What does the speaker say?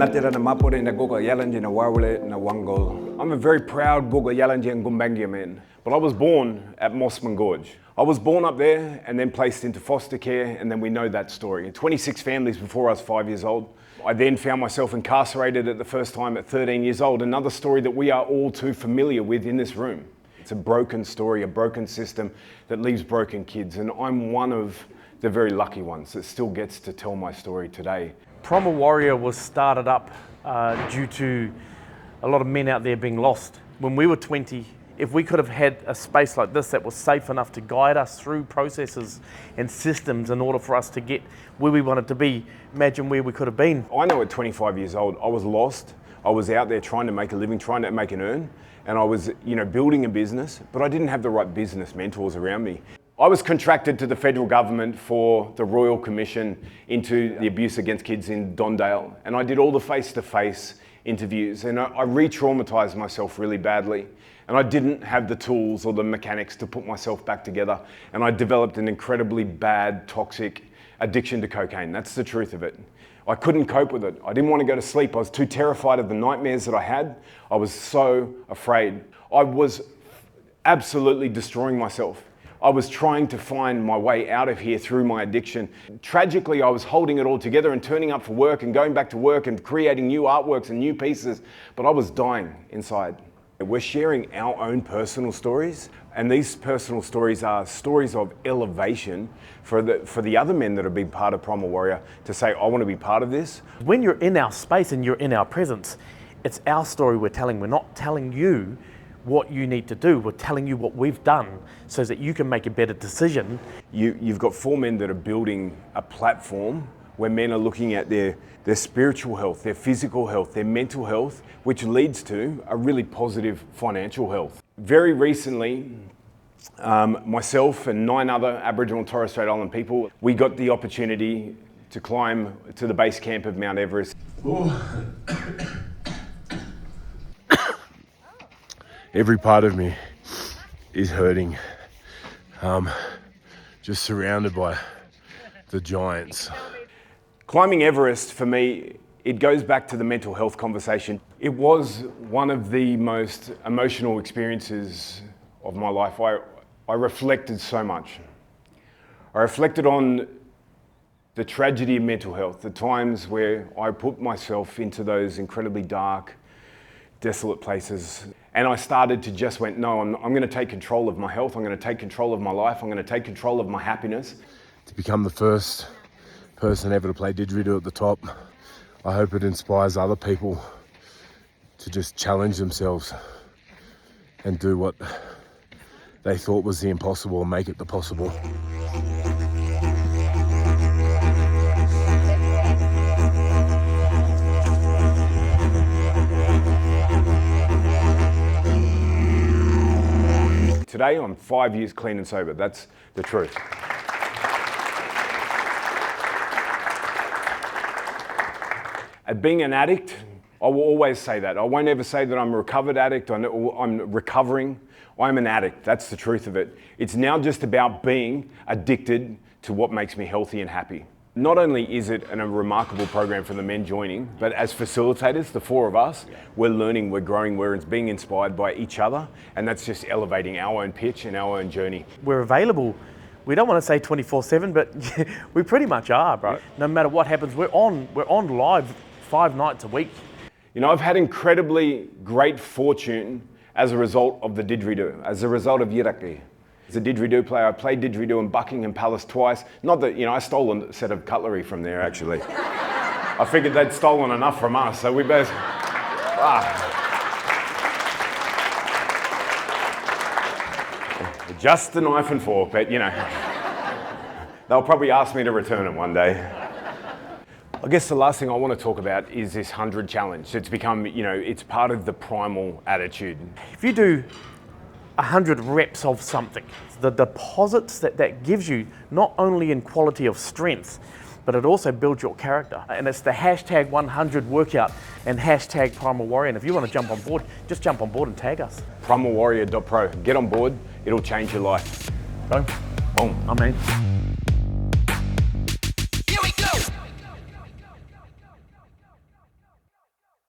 Natira na mapore na gogo yalanje na wawle na wangol. I'm a very proud gogo yalanje and Gumbangia man, but I was born at Mossman Gorge. I was born up there and then placed into foster care, and then we know that story. 26 families before I was 5 years old. I then found myself incarcerated at the first time at 13 years old, another story that we are all too familiar with in this room. It's a broken story, a broken system that leaves broken kids, and I'm one of the very lucky ones that still gets to tell my story today. Primal Warrior was started up due to a lot of men out there being lost. When we were 20, if we could have had a space like this that was safe enough to guide us through processes and systems in order for us to get where we wanted to be, imagine where we could have been. I know at 25 years old, I was lost. I was out there trying to make a living, trying to make an earn, and I was, building a business, but I didn't have the right business mentors around me. I was contracted to the federal government for the Royal Commission into the abuse against kids in Dondale, and I did all the face-to-face interviews, and I re-traumatized myself really badly, and I didn't have the tools or the mechanics to put myself back together, and I developed an incredibly bad, toxic addiction to cocaine. That's the truth of it. I couldn't cope with it. I didn't want to go to sleep. I was too terrified of the nightmares that I had. I was so afraid. I was absolutely destroying myself. I was trying to find my way out of here through my addiction. Tragically, I was holding it all together and turning up for work and going back to work and creating new artworks and new pieces, but I was dying inside. We're sharing our own personal stories, and these personal stories are stories of elevation for the other men that have been part of Primal Warrior to say, I want to be part of this. When you're in our space and you're in our presence, it's our story we're telling. We're not telling you what you need to do. We're telling you what we've done so that you can make a better decision. You've got 4 men that are building a platform where men are looking at their spiritual health, their physical health, their mental health, which leads to a really positive financial health. Very recently, myself and 9 other Aboriginal and Torres Strait Island people, we got the opportunity to climb to the base camp of Mount Everest. Every part of me is hurting, just surrounded by the giants. Climbing Everest, for me, it goes back to the mental health conversation. It was one of the most emotional experiences of my life. I reflected so much. I reflected on the tragedy of mental health, the times where I put myself into those incredibly dark, desolate places. And I started to just went, no, I'm going to take control of my health. I'm going to take control of my life. I'm going to take control of my happiness. To become the first person ever to play didgeridoo at the top, I hope it inspires other people to just challenge themselves and do what they thought was the impossible and make it the possible. Today, I'm 5 years clean and sober. That's the truth. At being an addict, I will always say that. I won't ever say that I'm a recovered addict, I'm recovering. I'm an addict, that's the truth of it. It's now just about being addicted to what makes me healthy and happy. Not only is it a remarkable program for the men joining, but as facilitators, the 4 of us, we're learning, we're growing, we're being inspired by each other, and that's just elevating our own pitch and our own journey. We're available. We don't want to say 24/7, but we pretty much are, bro. No matter what happens, we're on live 5 nights a week. I've had incredibly great fortune as a result of the didgeridoo, as a result of Yiraki. As a didgeridoo player, I played didgeridoo in Buckingham Palace twice. Not that, I stole a set of cutlery from there, actually. I figured they'd stolen enough from us, so we both... Just a knife and fork, but, they'll probably ask me to return it one day. I guess the last thing I want to talk about is this 100 challenge. It's become, it's part of the primal attitude. If you do 100 reps of something, the deposits that gives you, not only in quality of strength, but it also builds your character. And it's the hashtag 100 workout and hashtag Primal Warrior. And if you want to jump on board, just jump on board and tag us. primalwarrior.pro. Get on board, it'll change your life. Boom. Boom. I'm in.